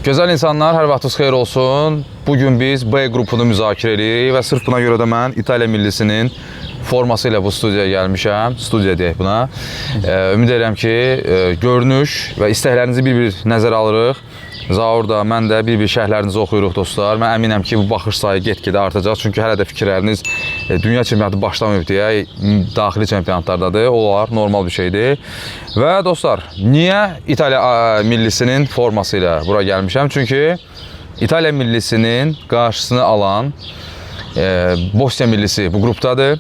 Gözəl insanlar, hər vaxtınız xeyir olsun. Bugün biz B qrupunu müzakirə edirik və sırf buna görə də mən İtaliya millisinin forması ilə bu studiyaya gəlmişəm. Studiya deyək buna. Ümid edirəm ki, görünüş və istəklərinizi bir-bir nəzərə alırıq. Zaur da, mən də bir-bir şərhlərinizi oxuyuruq dostlar. Mən əminəm ki, bu baxış sayı get-gedə artacaq. Çünki hələ də fikirləriniz dünya çempionatı başlamayıb deyə daxili çempionatlardadır. Onlar normal bir şeydir. Və dostlar, niyə İtaliya millisinin forması ilə bura gəlmişəm? Çünki İtaliya millisinin qarşısını alan Bosniya millisi bu qrupdadır.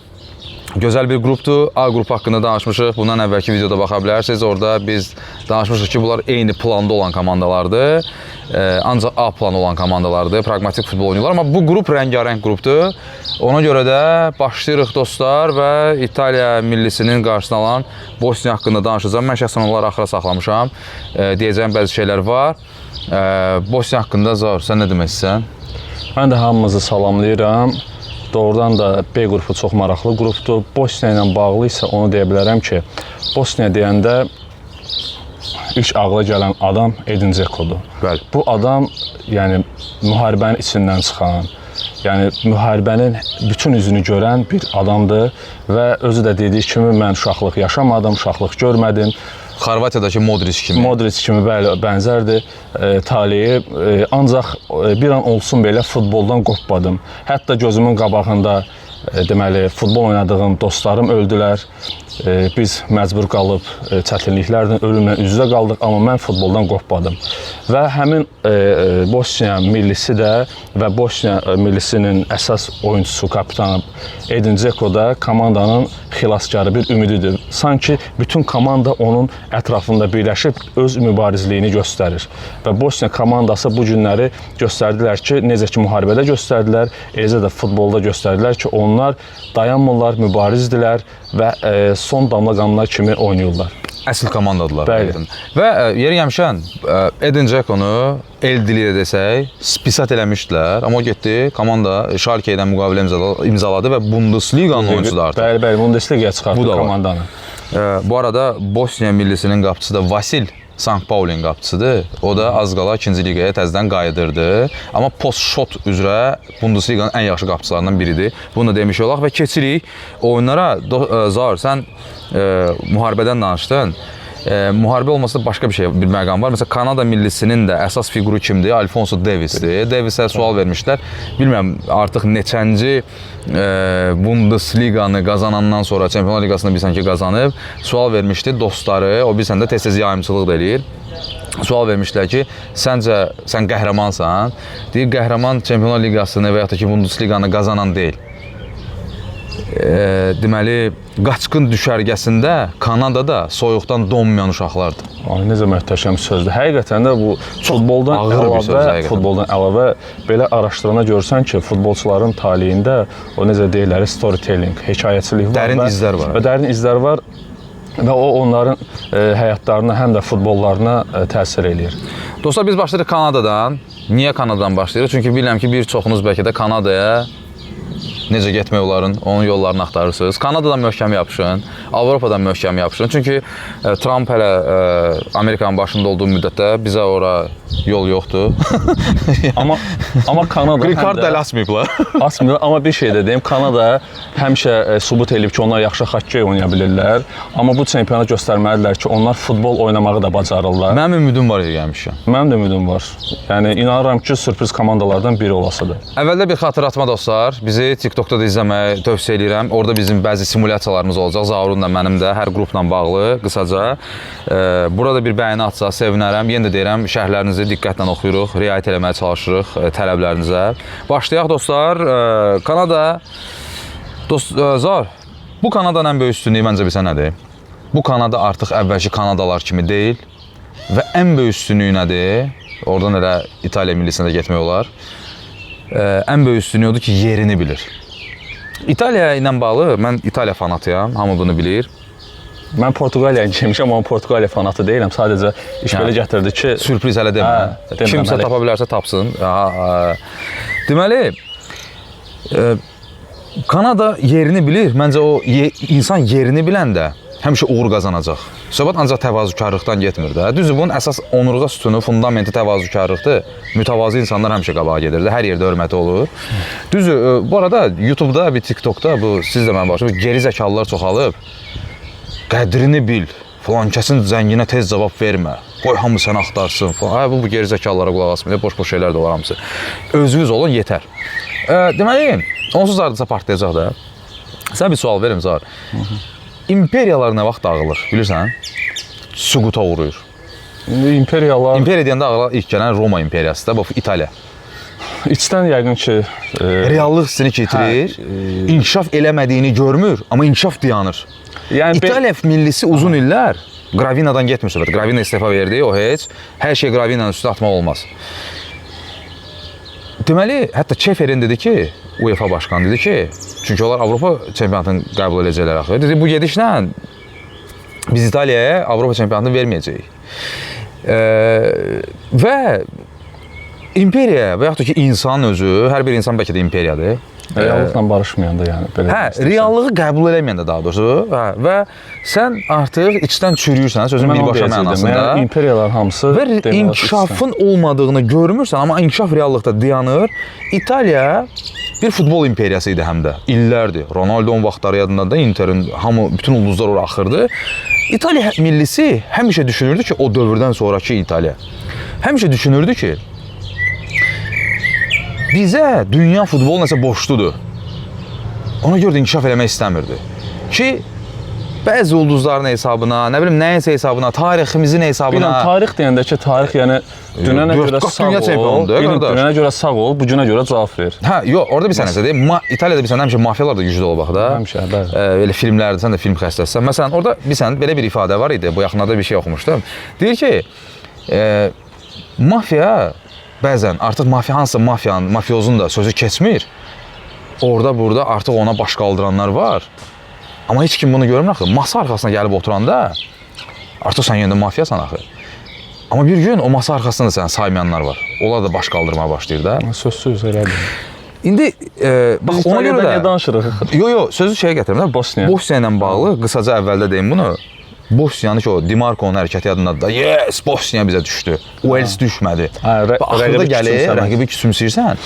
Gözəl bir qrupdur. A qrupu haqqında danışmışıq. Bundan əvvəlki videoda baxa bilərsiniz. Orada biz danışmışıq ki, bunlar eyni planda olan komandalardır. Ancaq A planı olan komandalardır. Pragmatik futbol oynuyorlar. Amma bu qrup rəngarəng qrupdur. Ona görə də başlayırıq dostlar və İtaliya millisinin qarşısını alan Bosniya haqqında danışacağım. Mən şəxsən onları axıra saxlamışam. Deyəcəyim bəzi şeylər var. Bosniya haqqında Zaur, sən nə demək istəyirsən? Mən də hamınızı salamlayıram. Doğrudan da B qrupu çox maraqlı qrupdur. Bosniya ilə bağlı isə onu deyə bilərəm ki, Bosniya deyəndə ilk ağla gələn adam Edin Dzeko'dur. Bəli. Bu adam, yəni müharibənin içindən çıxan, yəni müharibənin bütün üzünü görən bir adamdır və özü də dediyi kimi mən uşaqlıq yaşamadım, uşaqlıq görmədim. Xorvatiyadakı Modric kimi. Modric kimi bəli, bənzərdir taleyi. Ancaq bir an olsun belə futboldan qopmadım. Hətta gözümün qabağında deməli futbol oynadığım dostlarım öldülər. Biz məcbur qalıb çətinliklərlə, ölümlə üz-üzə qaldıq, amma mən futboldan qopmadım. Və həmin Bosniya millisi də və Bosniya millisinin əsas oyuncusu, kapitanı Edin Dzeko da komandanın xilaskarı, bir ümididir. Sanki bütün komanda onun ətrafında birləşib öz mübarizliyini göstərir. Və Bosniya komandası bu günləri göstərdilər ki, necə ki müharibədə göstərdilər, eləcə də futbolda göstərdilər ki, onlar dayanmırlar, mübarizdirlər və son damla qanına kimi oynayırlar. Əsl komandadılar. Bəli. Və yeri gəlmişən Edin Dzeko'nu el dili ilə desək, spisat eləmişdilər. Amma o getdi, komanda Schalke ilə müqavilə imzaladı və Bundesliga-nın oyuncusudur artıq. Bəli, bəli, Bundesliga-ya çıxartdı komandanı. Bu arada Bosniya millisinin qapıçısı da Vasil Sankt Paulin qapıçısıdır. O da az qala 2-ci liqaya təzədən qayıdırdı. Amma post-shot üzrə Bundesliga-nın ən yaxşı qapıçılarından biridir. Bunu da demiş olaq və keçirik oyunlara. Zaur, sən müharibədən danışdın. Müharibə olmasa da başqa bir məqam var. Məsələn, Kanada millisinin də əsas fiquru kimdir? Alfonso Davies'dir. Davies'ə sual vermişlər. Bilmirəm, artıq neçənci Bundesliga-nı qazanandan sonra Çempionlar Liqasını bilsən ki qazanıb. Sual vermişdi dostları, o bilsən də tez-tez yayımçılıq da eləyir. Sual vermişlər ki, səncə sən qəhrəmansan? Deyir, qəhrəman Çempionlar Liqasını və ya da ki Bundesliga-nı qazanan deyil. Deməli, qaçqın düşərgəsində Kanadada soyuqdan donmayan uşaqlardır. Ay, necə möhtəşəm sözdür. Həqiqətən də bu futboldan əlavə belə araşdırana görsən ki, futbolçuların taleyində o necə deyirlər, storytelling, hekayəçilik var. Dərin izlər var. Və dərin izlər var və o onların həyatlarına, həm də futbollarına təsir eləyir. Dostlar, biz başlayırıq Kanadadan. Niyə Kanadadan başlayırıq? Çünki bilirəm ki, bir çoxunuz bəlkə də Kanadaya necə getmək oların, onun yollarını axtarırsınız. Kanadadan möhkəm yapışın, Avropadan möhkəm yapışın. Çünki Trump hələ Amerikanın başında olduğu müddətdə bizə ora yol yoxdur. Amma Kanada Green card dəli asmayıblar. Asmıyor, amma bir şey də deyim, Kanada həmişə sübut edib ki, onlar yaxşı xokkey oynaya bilirlər. Amma bu çempionat göstərməlidirlər ki, onlar futbol oynamağı da bacarırlar. Mənim ümidim var gəlmişəm. Mənim də ümidim var. Yəni inanıram ki, sürpriz komandalardan biri olasıdır. Əvvəldə bir xatırlatma dostlar, bizi TikTokda da izləməyi tövsiyə edirəm. Orada bizim bəzi simulyasiyalarımız olacaq. Zaurun da, mənim də, hər qrupla bağlı qısaca. Burada bir bəyəni atsa sevinərəm. Yenə də deyirəm, şərhlərinizi diqqətlə oxuyuruq, riayət eləməyə çalışırıq tələblərinizə. Başlayaq dostlar. Kanada, Zaur, bu Kanadanın ən böyük üstünlüyü məncə bilsə nədir? Bu Kanada artıq əvvəlki Kanadalar kimi deyil və ən böyük üstünlüyü nədir? Oradan elə İtaliya millisinə də getmək olar. Ən böyük üstünlüyü odur ki, yerini bilir. İtaliya ilə bağlı, mən İtaliya fanatıyam, hamı bunu bilir. Mən Portuqaliyaya gəlmişəm, amma Portuqaliya fanatı deyiləm. Sadəcə iş belə gətirdi ki... Sürpriz hələ demə. Kimsə tapa bilərsə tapsın. Deməli, Kanada yerini bilir. Məncə o insan yerini biləndə həmişə uğur qazanacaq. Söhbət ancaq təvazökarlıqdan getmir də. Düzdür, bunun əsas onurğa sütunu, fundamenti təvazökarlıqdır. Mütəvazı insanlar həmişə qabağa gedir də, hər yerdə hörməti olur. Düzdür, bu arada YouTube-da, bir TikTok-da bu siz də mənim başıma geri zəkalılar çoxalıb. Qədrini bil, falan kəsin zənginə tez cavab vermə. Qoy hamı səni axtarsın falan. Bu geri zəkalılara qulaq asmayın. Boş-boş şeylər də var hamısı. Özünüz olun, yetər. Deməli, onsuz hardasa partlayacaq da. Sənə bir sual verim Zahir. İmperiyalar nə vaxt dağılır, bilirsən? Süquta uğrayır. İmperiyalar... İmperiya deyəndə ağla ilk gələn Roma imperiyası da, bu İtaliya. İçdən yəqin ki... Reallıq hissini itirir, inkişaf eləmədiyini görmür, amma inkişaf dayanır. Yəni, İtaliya millisi uzun illər Gravinadan getmir söhbət. Gravina istefa verdi, o heç. Hər şey Gravinanın üstünə atmaq olmaz. Deməli, hətta Çeferin dedi ki, UEFA başkanı dedi ki, çünki onlar Avropa çempionatını qəbul edəcəklər axı. Dedi, bu gedişlə biz İtaliyaya Avropa çempionatını verməyəcəyik. Və imperiya və yaxud da ki, insanın özü, hər bir insan bəlkə də imperiyadır. Reallıqla barışmayanda yəni. Reallığı qəbul eləməyəndə daha doğrusu. Və sən artıq içdən çürüyürsən, sözün birbaşa mənasında. İmperiyalar hamısı... Və inkişafın olmadığını görmürsən, amma inkişaf reallıqda dayanır. İtaliya bir futbol imperiyası idi həm də. İllərdir. Ronaldo'nun vaxtları yadında da Interin, bütün ulduzlar ora axırdı. İtaliya millisi həmişə düşünürdü ki, o dövrdən sonraki İtaliya. Həmişə düşünürdü ki, bizə dünya futbolu nəsə boşludur. Ona görə də inkişaf eləmək istəmirdi. Ki, bəzi ulduzların hesabına, nə bilim, nəyəsə hesabına, tariximizin hesabına... Bilən, tarix deyəndə ki, tarix yəni dünənə görə sağ ol, dünənə görə sağ ol, bu günə görə cavab ver. Hə, yox, orada bir sənəsə deyim. İtaliyada bir sənə həmişə mafiyalar da güclü olub da. Həmişə, bəli. Elə filmlərdə, sən də film xəstəsisən. Məsələn, orada bir sənə belə bir ifadə var idi, bu yaxınlarda bir şey oxumuşdum. Deyir ki, mafiya bəzən artıq hansısa mafiyozun da sözü keçmir. Orada burada artıq ona baş qaldıranlar var. Amma heç kim bunu görmür axı. Masa arxasına gəlib oturanda artıq sən yenə də mafiyasan axı. Amma bir gün o masa arxasında da səni saymayanlar var. Onlar da baş qaldırmaya başlayır da. Sözsüz elədir. İndi bax ona görə də niyə danışırıq? Yox, sözü şeyə gətirim də. Bosniya ilə bağlı qısaca əvvəldə deyim bunu. Bosniyanı ki, o Dimarco'nun hərəkəti yadındadır da. Yes, Bosniya bizə düşdü. Wales düşmədi. Axırda gəlir, rəqibi küçümsəyirsən,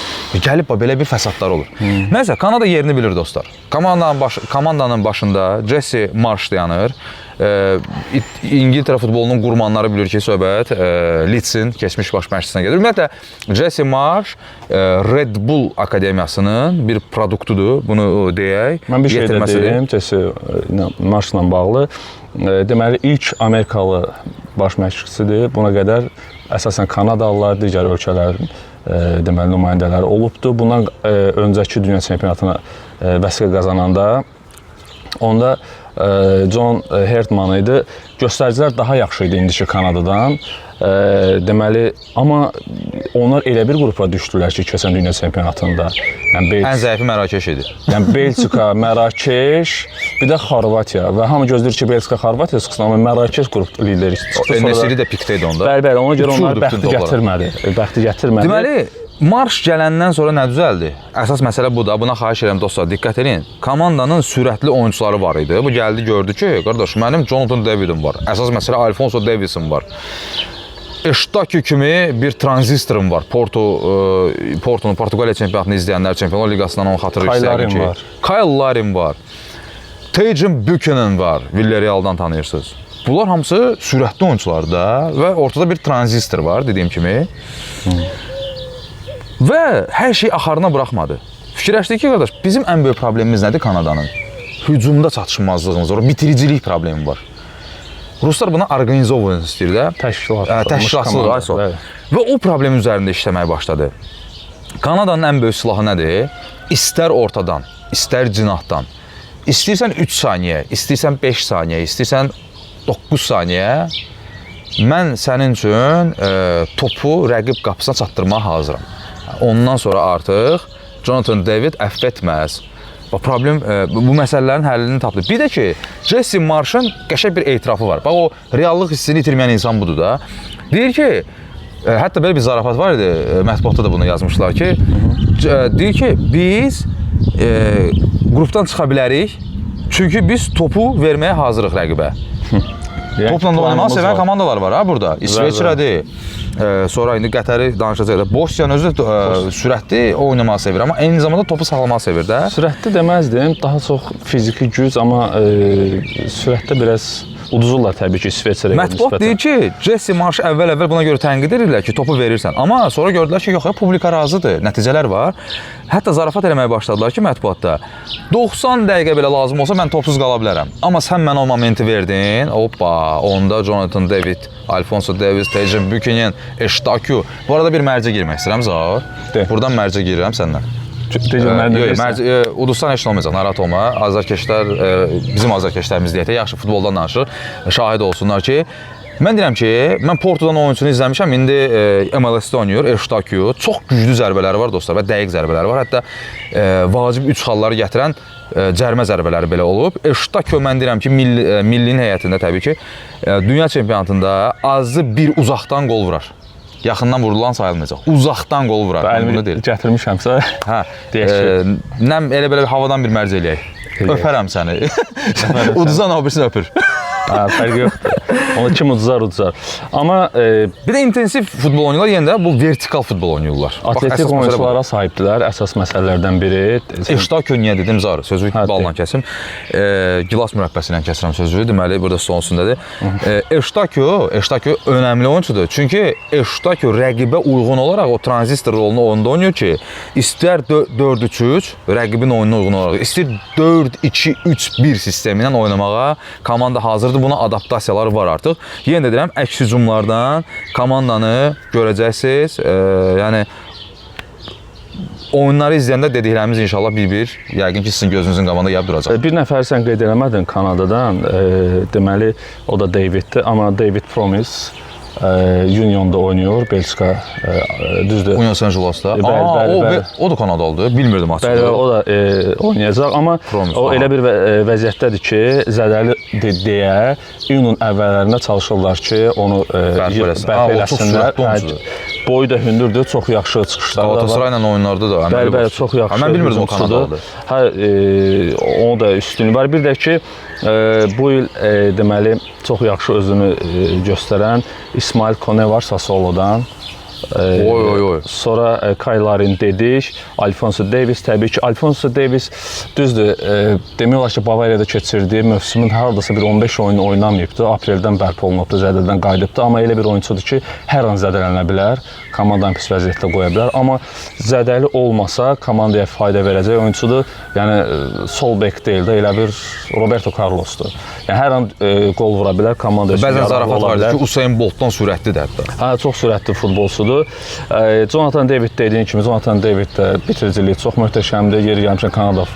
gəlib belə bir fəsadlar olur. Nəysə, Kanada yerini bilir dostlar. Komandanın başında Jesse Marsh dayanır. İngiltərə futbolunun qurmanları bilir ki, söhbət Leeds'in keçmiş baş məşqçisinə gedir. Ümumiyyətlə, Jesse Marsh Red Bull Akademiyasının bir produktudur, bunu deyək. Mən bir şey də deyim, Jesse Marsh'la bağlı. Deməli, ilk Amerikalı baş məşqçisidir. Buna qədər əsasən Kanadalılar, digər ölkələrin deməli, nümayəndələri olubdur. Bundan öncəki dünya çempionatına vəsiqə qazananda onda John Hertman idi. Göstəricilər daha yaxşı idi indiki Kanadadan. Deməli, amma onlar elə bir qrupa düşdülər ki, keçən dünya çempionatında. Yəni, ən zəifi Mərakeş idi. Yəni, Belçika, Mərakeş, bir də Xorvatiya. Və hamı gözləyir ki, Belçika, Xorvatiya çıxsın, amma Mərakeş qrup lideri çıxdı. Nesiri də pikdə idi onda. Bəli, ona görə onlar bəxti gətirmədi. Deməli, Marş gələndən sonra nə düzəldi? Əsas məsələ budur. Buna xahiş edirəm dostlar, diqqət edin. Komandanın sürətli oyunçuları var idi. Bu gəldi, gördü ki, qardaş, mənim Jonathan David'im var. Əsas məsələ Alfonso Davidson var. Eştaki kimi bir tranzistorum var. Porto'nun Portuqaliya çempionatını izləyənlər, Çempionlar Liqasından onu xatırlayır ki. Kyle Larin var. Tejan Buchanan var. Villarreal'dan tanıyırsınız. Bunlar hamısı sürətli oyunçular da və ortada bir tranzistor var, dediyim kimi. Və hər şey axarına buraxmadı. Fikirləşdik ki, qardaş, bizim ən böyük problemimiz nədir Kanadanın? Hücumda çatışmazlığımız var, bitiricilik problemi var. Ruslar buna organizovunu istəyir də. Təşkilatçılıq. Və o problem üzərində işləməyə başladı. Kanadanın ən böyük silahı nədir? İstər ortadan, istər cinahdan. İstəyirsən 3 saniyə, istəyirsən 5 saniyə, istəyirsən 9 saniyə. Mən sənin üçün topu rəqib qapısına çatdırmağa hazıram. Ondan sonra artıq Jonathan David əfv etməz. Problem bu məsələlərin həllini tapdı. Bir də ki, Jesse Marsh'ın qəşəng bir etirafı var. Bax, o reallıq hissini itirməyən insan budur da. Deyir ki, hətta belə bir zarafat var idi, mətbuatda da bunu yazmışlar ki, deyir ki, biz qrupdan çıxa bilərik, Çünki biz topu verməyə hazırıq rəqibə. Yəni Topla da oynamaq sevən komandalar var ha burada. İsveçrədir. Sonra indi Qətəri danışacaqlar. Bosniya özü də sürətli oynamağı sevir, amma eyni zamanda topu saxlamağı sevir də. Sürətli deməzdim, daha çox fiziki güc, amma sürətdə biraz uduzurlar təbii ki, İsveçrəyə Mətbuat deyir ki, Jesse Marsh əvvəl buna görə tənqid edirlər ki, topu verirsən. Amma sonra gördülər ki, yox, publika razıdır, nəticələr var. Hətta zarafat eləməyə başladılar ki, mətbuatda 90 dəqiqə belə lazım olsa mən topsuz qala bilərəm. Amma sən mənə o momenti verdin. Hoppa, onda Jonathan David, Alfonso Davies, Tejan Buchanan, Eştakyu. Bu arada bir mərcə girmək istəyirəm, Zaur. Buradan mərcə girirəm səndən. Uduzsan heç nə olmayacaq, narahat olma. Azərkeşlər, bizim azərkeşlərimiz deyək də, yaxşı futboldan danışır, şahid olsunlar ki, mən deyirəm ki, mən Portodan oyuncunu izləmişəm, indi MLS-də oynayır, Eştakyu. Çox güclü zərbələri var dostlar və dəqiq zərbələri var. Hətta vacib 3 xalları gətirən cərimə zərbələri belə olub. Eştakyu mən deyirəm ki, millinin heyətində təbii ki, dünya çempionatında azı bir uzaqdan qol vurar. Yaxından vurulan sayılmayacaq. Uzaqdan qol vurar. Əlimi gətirmişəmsə, deyək ki. Nəm elə belə havadan bir mərc eləyək. Öpərəm səni. Uduzan o birisini öpür. Fərqi yoxdur. Onu kim uduzar. Amma bir də intensiv futbol oynayırlar, yenə də bu vertikal futbol oynayırlar. Atletik oyunçulara sahibdilər, əsas məsələlərdən biri. Eştakyu niyə dedim Zar, sözü balla kəsim. Gilas mürəbbəsi ilə kəsirəm sözü, deməli burada sonsundadır. Eştakyu önəmli oyunçudur. Çünki Eştakyu rəqibə uyğun olaraq o tranzistor rolunu onda oynayır ki, istər 4-3-3 rəqibin oyununa uyğun olaraq, istər 4-2-3-1 sistemi ilə oynamağa komanda hazırdır. Buna adaptasiyalar var artıq. Yenə də deyirəm, əks hücumlardan komandanı görəcəksiniz. Yəni oyunları izləyəndə dediklərimiz inşallah bir-bir yəqin ki, sizin gözünüzün qabağında gəlib duracaq. Bir nəfər sən qeyd eləmədin Kanadadan. Deməli, o da Daviddir. Amma David Promise Union'da oynayır, Belçika, düzdür. Union Saint-Gilloas'da. Bəli. O da Kanadalıdır, bilmirdim aslında. Bəli, o da oynayacaq, amma o elə bir vəziyyətdədir ki, zədəli deyə iyunun əvvəllərində çalışırlar ki, onu bərpa eləsinlər. Boyu da hündürdür, çox yaxşı çıxışları da var. Galatasaray ilə oyunlarda da. Bəli, çox yaxşı. Mən bilmirdim o Kanadalıdır. Onu da üstünlüyü var. Bir də ki, bu il deməli çox yaxşı özünü göstərən İsmail Kone var Sassuolo'dan. Sonra Kaylarin dedik, Alfonso Davies təbii ki. Alfonso Davies düzdür, demək olar ki, Bavariyada keçirdiyi mövsümün hardasa bir 15 oyunu oynamayıbdı. Apreldən bərpa olunubdu, zədədən qayıdıbdı. Amma elə bir oyuncudur ki, hər an zədələnə bilər, komandanı pis vəziyyətdə qoya bilər. Amma zədəli olmasa, komandaya fayda verəcək oyuncudur. Yəni, sol bek deyil də, elə bir Roberto Carlos'dur. Yəni, hər an qol vura bilər, komanda üçün bəzən zarafat vardır ki, Usain Bolt'dan sürətlidir hətta. Çox sürətli futbolsudur. Jonathan David dediyin kimi, Jonathan David də bitiriciliyi çox möhtəşəmdir. Yeri gəlmişən Kanada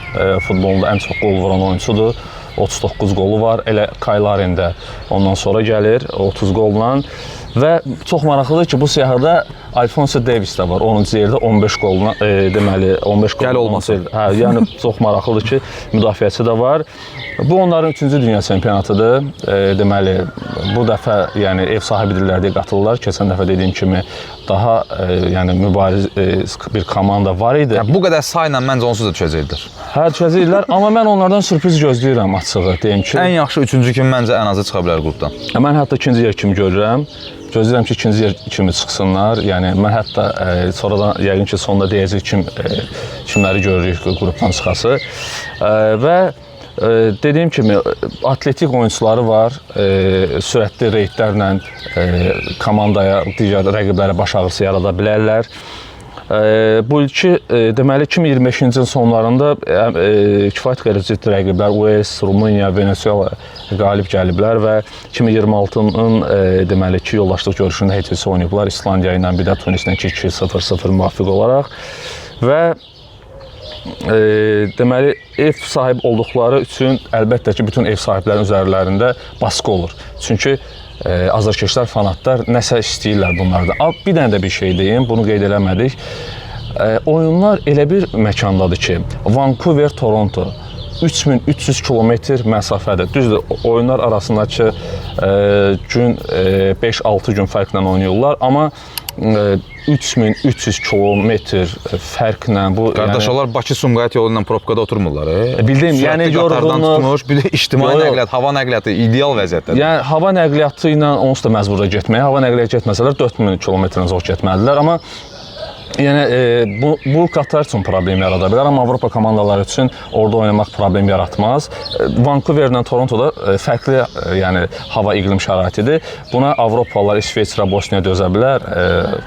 futbolunda ən çox qol vuran oyuncudur. 39 qolu var. Elə Kaylarin də ondan sonra gəlir 30 qolla. Və çox maraqlıdır ki, bu siyahıda Alfonso Davies də var. 10-cu yerdə 15 qolla, deməli 15 qol olması. Yəni çox maraqlıdır ki, müdafiəçi də var. Bu onların 3-cü dünya çempionatıdır. Deməli, bu dəfə yəni ev sahibidirlər deyə qatılırlar. Keçən dəfə dediyim kimi daha yəni mübariz bir komanda var idi. Yəni, bu qədər sayla məncə onsuz da düşəcəkdir. Düşəcəklər, amma mən onlardan sürpriz gözləyirəm açığı deyim ki. Ən yaxşı 3-cü kimi məncə ən azı çıxa bilər qrupdan. Mən hətta 2-ci yer kimi görürəm. Gözləyirəm ki, 2-ci yer kimi çıxsınlar. Yəni mən hətta sonradan yəqin ki, sonda deyəcək kimləri görürük qrupdan çıxası. Və dediyim kimi atletik oyunçuları var. Sürətli reydlərlə komandaya, digər rəqiblərə baş ağrısı yarada bilərlər. Bu ilki deməli 2025-ci ilin sonlarında kifayət qədər ciddi rəqiblər US, Rumıniya, Venezuela qalib gəliblər və 2026-nın deməli ki, yoldaşlıq görüşündə heç birisi oynayıblar. İslandiya ilə, bir də Tunislə 2-0 müvafiq olaraq və deməli ev sahibi olduqları üçün əlbəttə ki, bütün ev sahiblərinin üzərlərində baskı olur. Çünki azərkeşlər, fanatlar nəsə istəyirlər bunlardan. Bir dənə də bir şey deyim, bunu qeyd eləmədik. Oyunlar elə bir məkandadır ki, Vancouver, Toronto 3300 kilometr məsafədir. Düzdür, oyunlar arasındakı gün 5-6 gün fərqlə oynayırlar, amma 3300 kilometr fərqlə bu Qardaş, onlar Bakı-Sumqayıt yolu ilə probkada oturmurlar. Bildim, yəni Sürətli qatardan yorğunluq, tutmuş, bir də ictimai nəqliyyat, hava nəqliyyatı ideal vəziyyətdədir. yəni hava nəqliyyatı ilə onsuz da məcburdur getməyə. Hava nəqliyyatı getməsələr 4000 kilometrdən çox getməlidirlər, amma yəni bu qatar üçün problem yarada bilər, amma Avropa komandaları üçün orada oynamaq problem yaratmaz. Vancouverlə Torontoda fərqli yəni hava iqlim şəraitidir. Buna Avropalılar İsveçrə, Bosniya dözə bilər,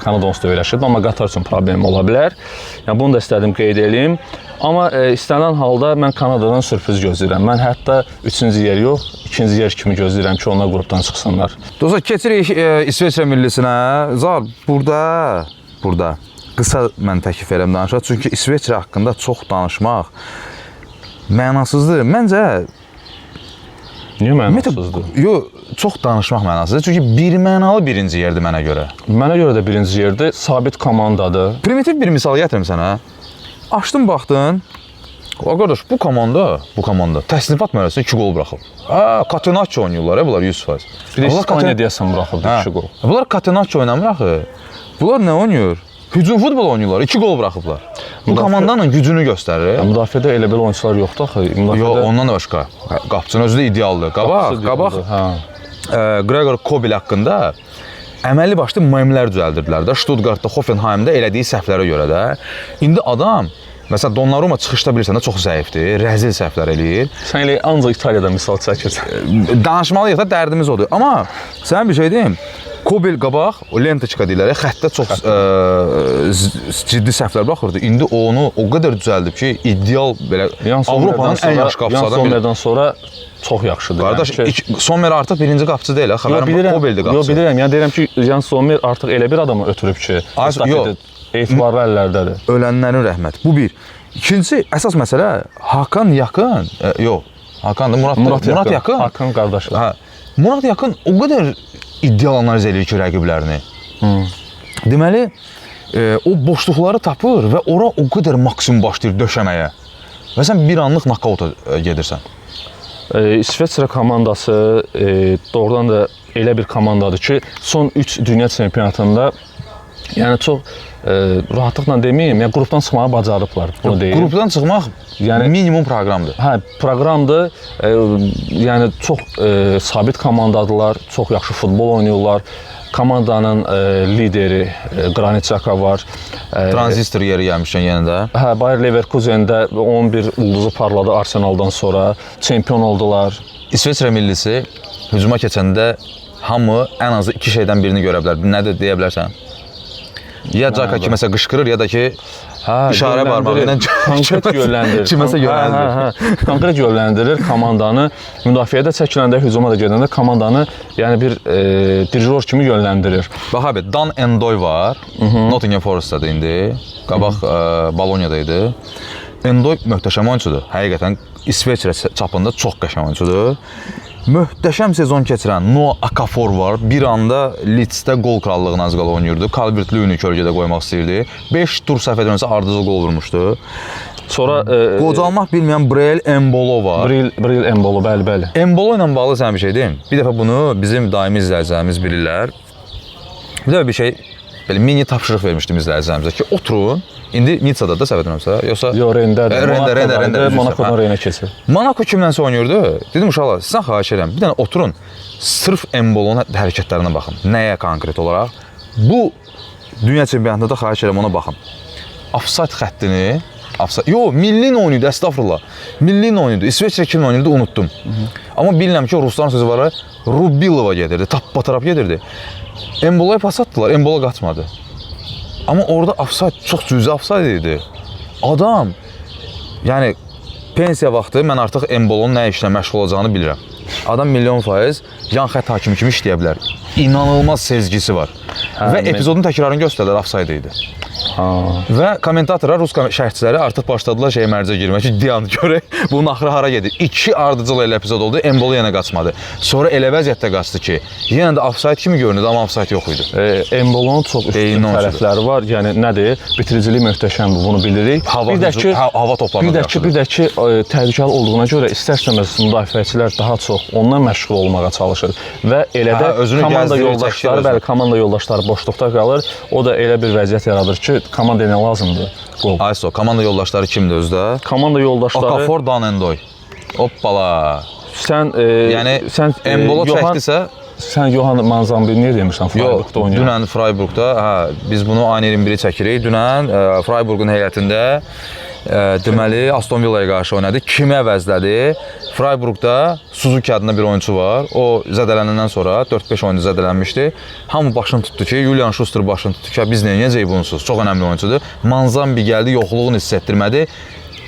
Kanada onsuz da öyrəşib, amma qatar üçün problem ola bilər. Yəni bunu da istədim qeyd edeyim. Amma istənilən halda mən Kanadadan sürpriz gözləyirəm. Mən hətta 3-cü yer yox, 2-ci yer kimi gözləyirəm ki, onlar qrupdan çıxsınlar. Dostlar, keçirik İsveçrə millisinə. Zar, burada qısa mən təklif edirəm danışaq. Çünki İsveçrə haqqında çox danışmaq mənasızdır. Məncə Niyə mənasızdır? Yox, çox danışmaq mənasızdır. Çünki birmənalı birinci yerdir mənə görə. Mənə görə də birinci yerdir, sabit komandadır. Primitiv bir misal gətirim sənə. Açdın, baxdın. Qardaş, bu komanda təsnifat mərhələsində 2 gol buraxıb. Catenaccio oynayırlar, bunlar 100%. Bir də İspaniya deyəsən buraxıb 2 gol. Bunlar Catenaccio oynamır axı. Bunlar nə oynayır? Hücum futbol oynuyorlar. 2 gol bırakıblar. Bu komandanın gücünü göstərir. Müdafiədə elə belə oyunçular yoxdur axı. Yox, ondan da başqa. Qapıçının özü də idealdır. Qabaq. Gregor Kobel haqqında əməlli başlı memlər düzəldirdilər də. Stuttgartda, Hoffenheimdə elədiyi səhvlərə görə də. İndi adam, məsələn, Donnarumma çıxışda bilirsən də çox zəifdir, rəzil səhvlər eləyir. Sən elə ancaq İtaliyada misal çəkirsən. Danışmalıyıq da, dərdimiz odur. Amma sənə bir şey deyim. Kobel qabaq, o lentочка deyirlər, xəttə çox ciddi səhvlər baxırdı. İndi onu o qədər düzəldib ki, ideal belə Avropanın ən yaxşı qapıçılardan biri. Sommerdən sonra çox yaxşıdır. Qardaş, Sommer artıq birinci qapıçı deyil, xəbərim Kobeldir qapıçı. Yox, bilirəm. Yəni deyirəm ki, Jan Sommer artıq elə bir adamı ötürüb ki, etibarlı əllərdədir. Ölənlərin rəhmət. Bu bir. İkincisi, əsas məsələ Hakan Yakın, yox, Hakandır, Murat Yakın. Hakan qardaşlar. Hə. Murat Yakın o qədər ideal analiz edir ki, rəqiblərini. Deməli, o boşluqları tapır və ora o qədər maksimum başlayır döşəməyə. Və sən bir anlıq nakauta gedirsən. İsveçrə komandası doğrudan da elə bir komandadır ki, son 3 dünya çempionatında yəni çox rahatlıqla deməyim, yəni qrupdan çıxmağı bacarıblar. Bunu deyim. Qrupdan çıxmaq yəni minimum proqramdır. Hə, proqramdır. Yəni çox sabit komandadılar, çox yaxşı futbol oynayırlar. Komandanın lideri Granit Xhaka var. Transistor yeri gəlmişkən yenə də. Hə, Bayer Leverkusendə 11 ulduzu parladı Arsenaldan sonra, çempion oldular. İsveçrə millisi hücuma keçəndə hamı ən azı 2 şeydən birini görə bilər. Nədir deyə bilərsən? Ya Xhaka kiməsə qışqırır, ya da ki işarə barmağı ilə konkret yönləndirir. Kiməsə yönləndirir. Konkret yönləndirir komandanı. Müdafiədə çəkiləndə, hücuma da gedəndə komandanı yəni bir dirijor kimi yönləndirir. Bax abi, Dan Endoy var. Nottingham Forest'dadır indi. Qabaq Bolonya'da idi. Endoy möhtəşəm oyunçudur. Həqiqətən İsveçrə çapında çox qəşəng oyunçudur. Möhtəşəm sezon keçirən Noah Okafor var. Bir anda Leedsdə qol krallığına az qala oynayırdı. Calvert-Lewin'i kölgədə qoymaq istəyirdi. 5 tur səhv etmirəmsə ardıcıl qol vurmuşdu. Sonra qocalmaq bilməyən Breel Embolo var. Breel Embolo, bəli. Embolo ilə bağlı sənə bir şey deyim. Bir dəfə bunu bizim daimi izləyicilərimiz bilirlər. Bir dəfə bir şey belə mini tapşırıq vermişdim izləyicilərimizə ki, oturun. İndi Nitsada da səhv etmirəmsə, yoxsa Render. Monacodan Reyna keçir. Monaco kimlənsə oynayırdı. Dedim uşaqlar, sizdən xahiş edirəm, bir dənə oturun, sırf Embolonun hərəkətlərinə baxın. Nəyə konkret olaraq? Bu dünya çempionatında da xahiş edirəm ona baxın. Offside xəttini, yox, millin oynayırdı, əstəğfurullah. Millin oynayırdı. İsveçrə kimlə oynayırdı, unutdum. Amma bilirəm ki, Rusların sözü var, Rubilova gedirdi, tappatarap gedirdi. Emboloya pas atdılar, Embolo qaçmadı. Amma orada offside çox cüzi offside idi. Adam, yəni pensiya vaxtı mən artıq Embolonun nə işlə məşğul olacağını bilirəm. Adam %100% yan xətt hakimi kimi işləyə bilər. İnanılmaz sezgisi var. Və epizodun təkrarını göstərdilər, offside idi. Və kommentatorlar, rus şərhçiləri artıq başladılar mərcə girmək ki, dayan görək bunun axırı hara gedir. 2 ardıcıl elə epizod oldu, Embolo yenə qaçmadı. Sonra elə vəziyyətdə qaçdı ki, yenə də offside kimi görünürdü, amma offside yox idi. Embolonun çox üstün tərəfləri var. Yəni nədir? Bitiriciliyi möhtəşəmdir, bunu bilirik. Hava toplarına bir də ki, təhlükəli olduğuna görə istər-istəməz müdafiəçilər daha çox ondan məşğul olmağa çalışır və elə də komanda yoldaşları boşluqda qalır. O da elə bir vəziyyət yaradır ki, komandaya nə lazımdır? Qol. Ayso, komanda yoldaşları kimdir özdə? Komanda yoldaşları Okafor, Danendoy. Hoppala. Sən Embolo çəkdisə, sən Johan Manzambi niyə demirsən Freiburgda oynayır? Dünən Freiburgda, biz bunu ayın 21-i çəkirik. Dünən Freiburgun heyətində deməli Aston Villa'ya qarşı oynadı. Kimi əvəzlədi? Freiburgda Suzuki adında bir oyunçu var. O zədələnəndən sonra 4-5 oyuncu zədələnmişdi. Hamı başını tutdu ki, Julian Schuster başını tutdu ki, biz neyəcəyik bunsuz? Çox önəmli oyuncudur. Manzambi gəldi, yoxluğunu hiss etdirmədi.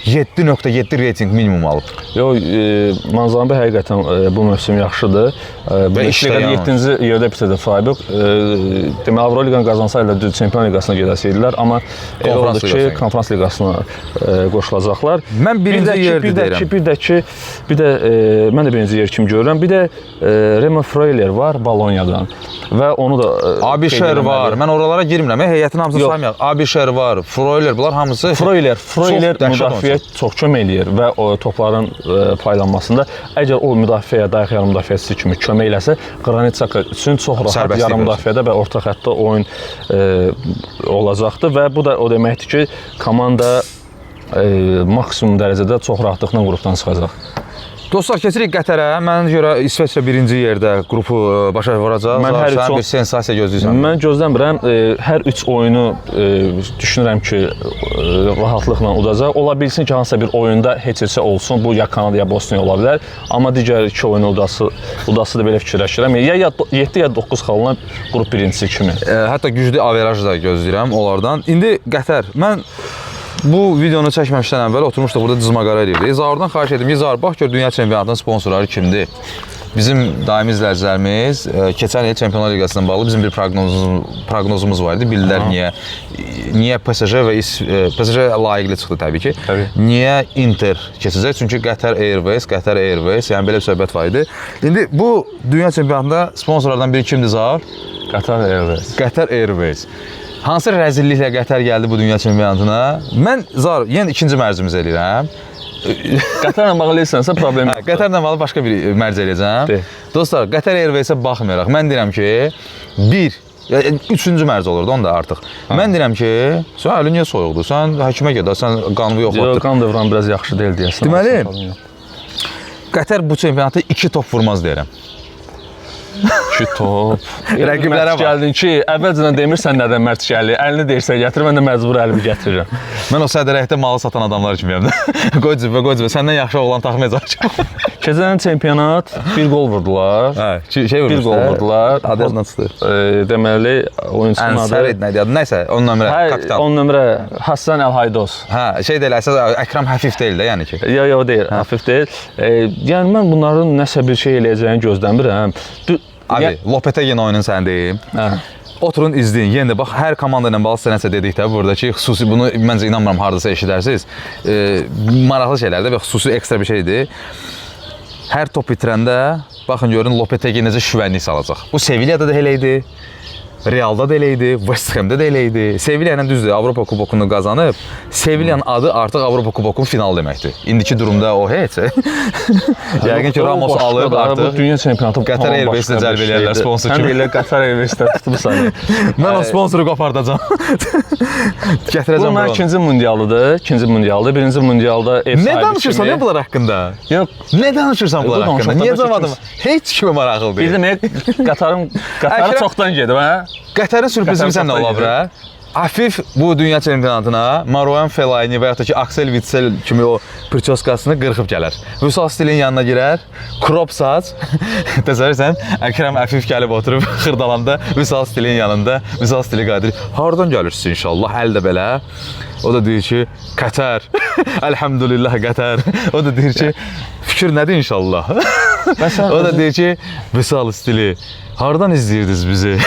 7.7 reyting minimum alıb. Yox, Manzambi həqiqətən bu mövsüm yaxşıdır. Və işlə 7-ci yerdə bitirdi Freiburg. Deməli, Avroliqanı qazansaydılar düz Çempionlar Liqasına gedəsiydilər, amma elə oldu ki, Konferans Liqasına qoşulacaqlar. Mən birinci yerdə deyirəm. Bir də mən də birinci yer kimi görürəm. Bir də Remo Freuler var Bolonyadan və onu da Abişer var. Mən oralara girmirəm. Heyətin hamısını saymayaq. Abişer var, Freuler, bunlar hamısı Freuler müdafiə çox kömək eləyir və o topların paylanmasında əgər o müdafiəyə, dayaq yarım müdafiəçisi kimi kömək eləsə, Granit Xhaka üçün çox rahat yarım müdafiədə və orta xəttdə oyun olacaqdır və bu da o deməkdir ki, komanda maksimum dərəcədə çox rahatlıqla qrupdan çıxacaq. Dostlar, keçirik Qətərə. Mənə görə İsveçrə birinci yerdə qrupu başa vuracaq. Sən bir sensasiya gözləyirsən. Mən gözləmirəm. Hər 3 oyunu düşünürəm ki, rahatlıqla udacaq. Ola bilsin ki, hansısa bir oyunda heç-heçə olsun. Bu ya Kanada, ya Bosniya ola bilər. Amma digər 2 oyunu udası da belə fikirləşirəm. Ya 7 ya 9 xalına qrup birincisi kimi. Hətta güclü averaj da gözləyirəm onlardan. İndi Qətər, mən bu videonu çəkməmişdən əvvəl oturmuşduq burada dizmaqara edirdik. Zahardan xahiş edim ki, Zahar, bax gör dünya çempionatının sponsorları kimdir? Bizim daimi izləyicilərimiz keçən il Çempionlar Liqasından bağlı bizim bir proqnozumuz var idi. Bildilər niyə PSG və PSG layiqli çıxdı təbii ki. Niyə Inter keçəcək? Çünki Qatar Airways, yəni belə bir söhbət var idi. İndi bu dünya çempionatında sponsorlardan biri kimdir Zahar? Qatar Airways. Hansı rəzilliklə Qətər gəldi bu dünya çempionatına? Mən Zahar, yenə ikinci mərcimiz eləyirəm. Qətərlə bağlı eləsənsə problem yoxdur. Qətərlə bağlı başqa bir mərc eləyəcəm. Dostlar, Qatar Airwaysə baxmayaraq, mən deyirəm ki, üçüncü mərc olurdu onda artıq. Mən deyirəm ki, sən əli niyə soyuqdur? Sən həkimə gedə, sən qanını yoxlatdır. Qan dövranı biraz yaxşı deyil deyəsən. Deməli, Qətər bu çempionatı 2 top vurmaz deyirəm. 2 top. Rəqiblərə bax. Gəldin ki, əvvəlcədən demirsən nədən mərc gəlir. Əlini deyirsən gətir, mən də məcbur əlimi gətirirəm. Mən o sədrəkdə malı satan adamlar kimiyəm də. Qoy cibə, səndən yaxşı oğlan taxmayacaq. Keçən çempionat bir gol vurdular. Bir gol vurdular. Adı yadından çıxdı. Deməli, oyunçunun adı Ənsər nədir adı? Nəysə, 10 nömrə kapitan. 10 nömrə Hasan Əlhaydos. Deyil, əsas Əkrəm Həfif deyil də, yəni ki. Yox, deyil, Həfif deyil. Yəni mən bunların nəsə bir şey eləyəcəyini gözləmirəm. Abi, Lopetegin oyunun sən deyim. Oturun izləyin. Yenə də bax, hər komanda ilə bağlı sizə nəsə dedikdə buradakı xüsusi, bunu məncə inanmıram hardasa eşidərsiniz. Maraqlı şeylərdir və xüsusi ekstra bir şeydir. Hər top bitirəndə, baxın görün Lopetegin necə şüvənlik salacaq. Bu Sevilla'da da elə idi. Realda da elə idi, West Ham'da da elə idi. Sevilla ilə düzdür, Avropa kubokunu qazanıb. Sevilla'nın adı artıq Avropa kubokunun finalı deməkdir. İndiki durumda o heç. Yəqin ki, Ramos alıb artıq. Bu dünya çempionatı Qatar Airways-də cəlb eləyərlər sponsor kimi. Sən elə Qatar Airways-də tutmusan. Mən o sponsoru qopardacam. Gətirəcəm bunlar ikinci mundialıdır. Birinci mundialda ev sahibi kimi. Nə danışırsan ya bunlar haqqında? Yox. Nə danışırsan bunlar haqqında? Niyə cavadım? Heç kimə maraqlı deyil. Bir demək, Qatarı çoxdan gedib, hə? Qətərin sürprizi sən nə ola bilər? Afif bu dünya çempionatına Marouane Fellaini və yaxud da ki Axel Witsel kimi o prическasını qırxıb gələr. Vüsal Stilin yanına girər, crop saç. Təsəvvürsən, Əkrəm Afif gəlib oturub xırdalanda Vüsal Stilin yanında. Vüsal Stili qadir. Hardan gəlirsən inşallah? Əl də belə. O da deyir ki, Qətər. Elhamdülillah Qətər. O da deyir ki, fikir nədir inşallah? O da deyir ki, Vüsal Stili, hardan izləyirdiniz bizi?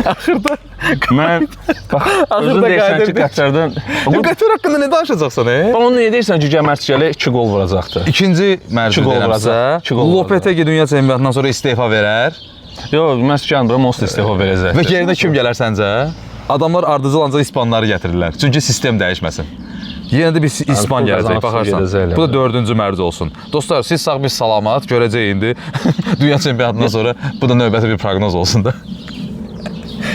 Axırda Mən bax, özün Axırda deyirsən ki, qayıdıb. Qətərdən Qətər haqqında nə danışacaqsan? onu niyə deyirsən ki, Cəmərçilə 2 qol vuracaqdı? İkinci mərci gol deyirəmsə, vuracaq, 2 gol Lopetegi dünya çempionatından sonra istefa verər Yox, mən gəlmirəm, onsuz istefa verəcək. və yerinə kim gələr səncə? Adamlar ardıcıl ancaq İspanları gətirirlər. Çünki sistem dəyişməsin. Yenə də bir İspan pul gələcək, qazanıb baxarsan. gedəcəklər. Bu da 4-cü mərc olsun. Dostlar, siz sağ biz salamat, görəcək indi. Dünya çempionatından sonra bu da növbəti bir proqnoz olsun da.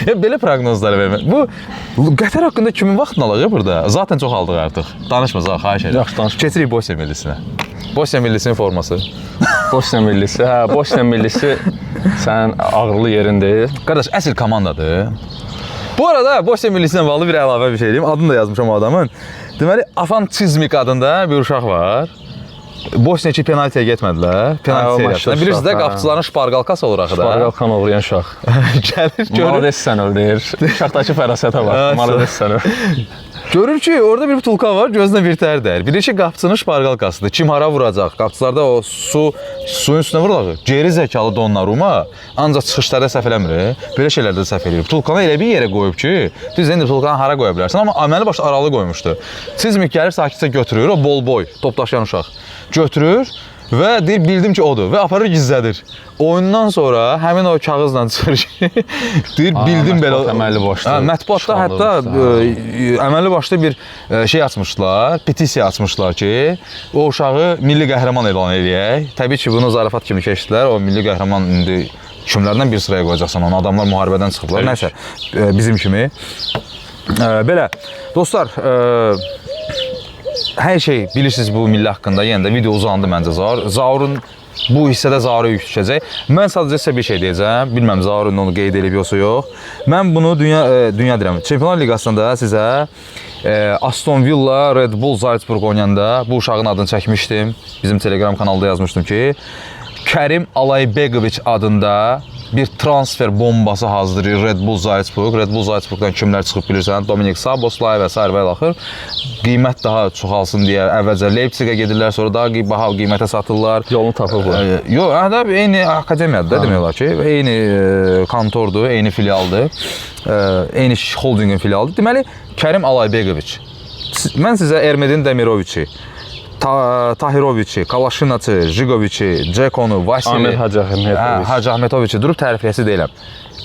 Ya belə proqnozlar vermə. Bu Qətər haqqında kimin vaxtını alacaq burada? Zaten çox aldıq artıq. Danışmasaq, xahiş edirəm. Yaxşı, danışma. Keçirik Bosniya millisinə. Bosniya millisinin forması. Bosniya millisi, Bosniya millisi sənin ağırlı yerindəyir. Qardaş, əsl komandadır. Bu arada Bosniya millisi ilə bağlı bir əlavə bir şey deyim. Adını da yazmışam o adamın. Deməli, Afan Çizmik adında bir uşaq var. Bosniya penaltiyə getmədilər. Penalti seriyasında. Bilirsiniz də, qapıçıların şparqalkası olur axı da. Şparqalkan uğrayan uşaq. Gəlir, görür. Malades sən öl deyir. Uşaqdakı fərasətə bax. Malades sən öl. Görür ki, orada bir butulka var, gözünə bir tər dəyir. Bilir ki, qapıçının şparqalkasıdır. Kim hara vuracaq? Qapıçılarda o suyun üstünə vurulacaq. Geri zəkalı Donnarumma ancaq çıxışlarda səhv eləmir. Belə şeylərdə də səhv eləyir. Butulkanı elə bir yerə qoyub ki, düz indi butulkanı hara qoya bilərsən, amma əməli başda aralı qoymuşdu. Çizmik gəlir, sakitcə götürür, o bol boy, top daşıyan uşaq. Götürür və deyir, bildim ki, odur və aparır gizlədir. Oyundan sonra həmin o kağızla çıxır ki, deyir, bildim belə. Əməlli başda. Mətbuatda hətta əməlli başda bir şey açmışlar, petisiya açmışlar ki, o uşağı milli qəhrəman elan edək. Təbii ki, bunu zarafat kimi keçdilər. O milli qəhrəman indi kimlərdən bir sıraya qoyacaqsan onu? Adamlar müharibədən çıxıblar. Nəsə, bizim kimi. Belə, dostlar, hər şey bilirsiniz bu milli haqqında. Yenə də video uzandı məncə Zaur. Zaurun bu hissədə Zaura yük düşəcək. Mən sadəcə sizə bir şey deyəcəm. Bilməm Zaurun onu qeyd edib yoxsa yox. Mən bunu dünya deyirəm. Çempionlar Liqasında sizə Aston Villa, Red Bull Salzburg oynayanda bu uşağın adını çəkmişdim. Bizim Telegram kanalda yazmışdım ki, Kərim Alaybegoviç adında bir transfer bombası hazırlayır Red Bull Salzburg. Red Bull Salzburgdan kimlər çıxıb bilirsən? Dominik Szoboszlai və s. və axır. Qiymət daha çoxalsın deyə əvvəlcə Leipzigə gedirlər, sonra daha baha qiymətə satırlar. Yolunu tapıblar. Yox, hə, eyni akademiyadır da demək olar ki, eyni kontordur, eyni filialdır, eyni holdingin filialıdır. Deməli, Kərim Alaybegoviç. Mən sizə Ermedin Demiroviçi, Tahiroviçi, Kalaşinaçı, Jigoviçi, Cekonu, Vasili, Amir Hacı Ahmetoviçi durub tərifləsi deyiləm.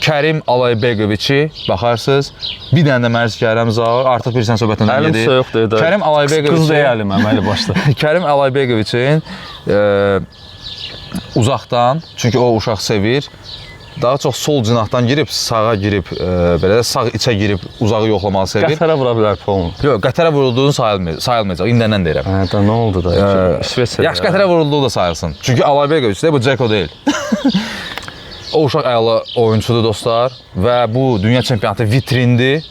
Kərim Alaybegoviçi baxarsınız, bir dənə də mərc gəlirəm Zaur, artıq bilirsən söhbətindən gedir. Əlim soyuqdur da. Kərim Alaybegoviçi. Qız deyəlim əməli başda. Kərim Alaybegoviçin uzaqdan, çünki o uşaq sevir, daha çox sol cinahdan girib, sağa girib, belə də sağ içə girib uzağı yoxlamağı sevir. Qətərə vura bilər Paul. Yox, Qətərə vurulduğunu sayılmayacaq. İndəndən deyirəm. Hə, da nə oldu da? İsveçrə. Yaxşı, Qətərə vurulduğu da sayılsın. Çünki Alaybegoviç də bu Ceko deyil. O uşaq əla oyunçudur dostlar və bu dünya çempionatı vitrindir.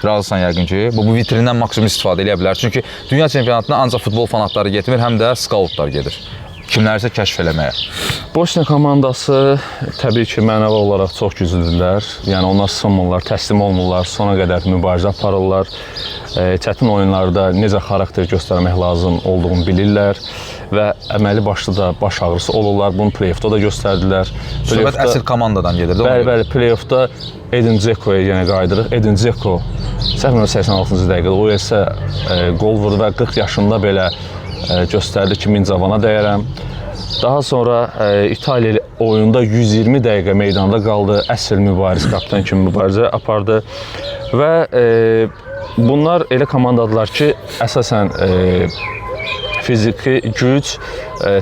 Razısan yəqin ki, bu vitrindən maksimum istifadə edə bilər. Çünki dünya çempionatına ancaq futbol fanatları getmir, həm də skautlar gedir. Kimlərsə kəşf eləməyə. Bosniya komandası təbii ki, mənəvi olaraq çox güclüdürlər. Yəni onlar sınmırlar, təslim olmurlar, sona qədər mübarizə aparırlar. Çətin oyunlarda necə xarakter göstərmək lazım olduğunu bilirlər və əməli başda da baş ağrısı olurlar. Bunu play-offda da göstərdilər. Söhbət əsl komandadan gedir. Bəli, play-offda Edin Dzeko'ya yenə qayıdırıq. Edin Dzeko səhv 86-cı dəqiqədə o isə qol vurdu və 40 yaşında belə göstərdi ki, min cavana dəyərəm. Daha sonra İtaliya oyunda 120 dəqiqə meydanda qaldı. Əsl mübariz, kapitan kimi mübarizə apardı. Və bunlar elə komandadılar ki, əsasən fiziki güc,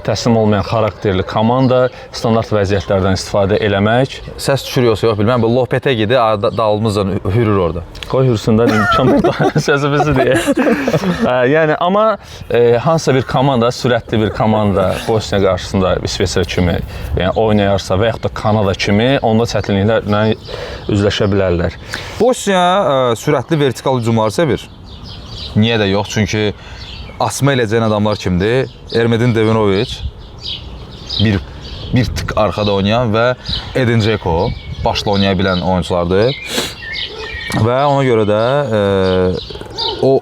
təslim olmayan xarakterli komanda, standart vəziyyətlərdən istifadə eləmək. Səs düşür yoxsa yox bilməm, bu Lopetegi'dir, dalımızla hürür orada. Qoy hürsündən imkan bir sözümüzü deyək. Yəni, amma hansısa bir komanda, sürətli bir komanda Bosniya qarşısında İsveçrə kimi oynayarsa və yaxud da Kanada kimi, onda çətinliklərlə üzləşə bilərlər. Bosniya sürətli vertikal hücumları sevir. Niyə də yox? Çünki asma eləcəyən adamlar kimdir? Ermedin Demiroviç, bir tık arxada oynayan və Edin Dzeko başla oynaya bilən oyunculardır. Və ona görə də o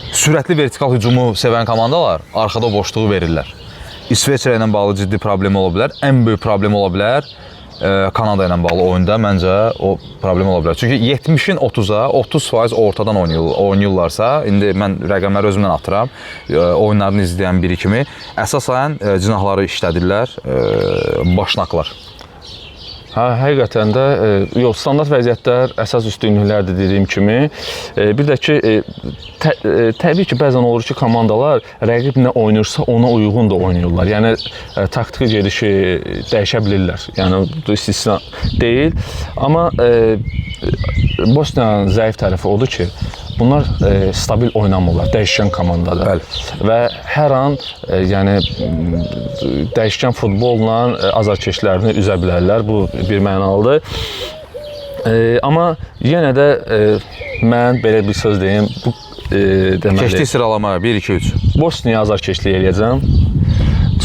sürətli vertikal hücumu sevən komandalar arxada boşluğu verirlər. İsveçrə ilə bağlı ciddi problem ola bilər. Ən böyük problem ola bilər Kanada ilə bağlı oyunda məncə o problem ola bilər. Çünki 70-in 30-a 30% ortadan oynayırlarsa, indi mən rəqəmləri özümdən atıram, oyunlarını izləyən biri kimi, əsasən cinahları işlədirlər, başnaqlar. Hə, həqiqətən də standart vəziyyətlər əsas üstünlüklərdir dediyim kimi. Bir də ki, təbii ki, bəzən olur ki, komandalar rəqib nə oynayırsa ona uyğun da oynayırlar. Yəni taktiki gedişi dəyişə bilirlər. Yəni bu istisna deyil. Amma Bosniyanın zəif tərəfi odur ki, bunlar stabil oynamırlar, dəyişkən komandadır. Bəli. Və hər an yəni dəyişkən futbolla azarkeşlərini üzə bilərlər. Bu bir mənalıdır. Amma yenə də mən belə bir söz deyim, bu deməli Keçdik sıralamaya 1 2 3. Bosniya azarkeşlik eləyəcəm.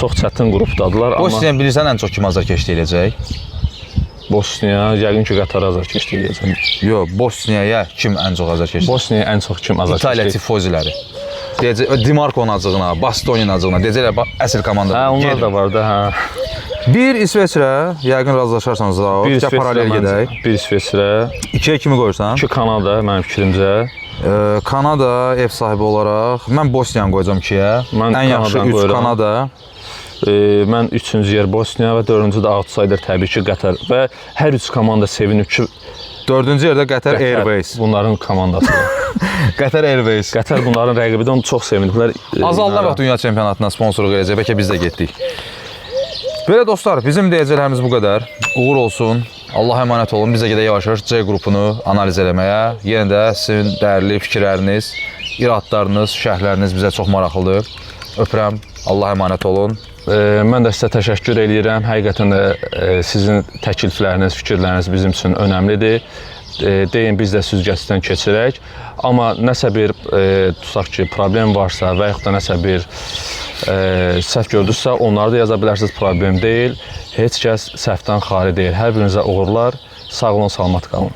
Çox çətin qrupdadılar, amma Bosniya bilirsən ən çox kim azarkeşlik eləyəcək? Bosniya yəqin ki, Qatar azarkeşlik eləyəcəm. Yox, Bosniyaya kim ən çox azarkeşlik? Bosniya ən çox kim azarkeşlik? İtaliya tifoziləri. Dimarko'nun acığına, Bastoni'nin acığına, deyəcəklər əsl komanda. Hə, onlar da var da, hə. Bir İsveçrə, yəqin razılaşarsanız da o. Bir İki paralel gedək. Bir İsveçrə. 2-yə kimi qoyursan? 2 Kanada mənim fikrimcə. Kanada ev sahibi olaraq mən Bosniyanı qoyacam 2-yə. Mən Ən yaxşı Kanadadan 3 qoyuram. Kanada. Mən 3-cü yer Bosniya və 4-cü də outsider təbii ki, Qatar. Və hər üç komanda sevinir ki, 4-cü yerdə Qatar Airways. Bunların komandasıdır. Qatar Airways. Qatar bunların rəqibidir, onu çox seviniblər. Azalına bax dünya çempionatına sponsorluq edəcək. Bəlkə biz də getdik. Belə dostlar, bizim deyəcəklərimiz bu qədər. Uğur olsun. Allah əmanət olun. Biz də gedək yavaş-yavaş C qrupunu analiz eləməyə. Yenə də sizin dəyərli fikirləriniz, iradlarınız, şərhləriniz bizə çox maraqlıdır. Öpürəm. Allah əmanət olun. Mən də sizə təşəkkür edirəm. Həqiqətən də sizin təklifləriniz, fikirləriniz bizim üçün önəmlidir. Deyin, biz də süzgəcdən keçirək. Amma nəsə bir, tutaq ki, problem varsa və yaxud da nəsə bir səhv gördünüzsə, onları da yaza bilərsiniz, problem deyil. Heç kəs səhvdən xali deyil. Hər birinizə uğurlar. Sağ olun, salamat qalın.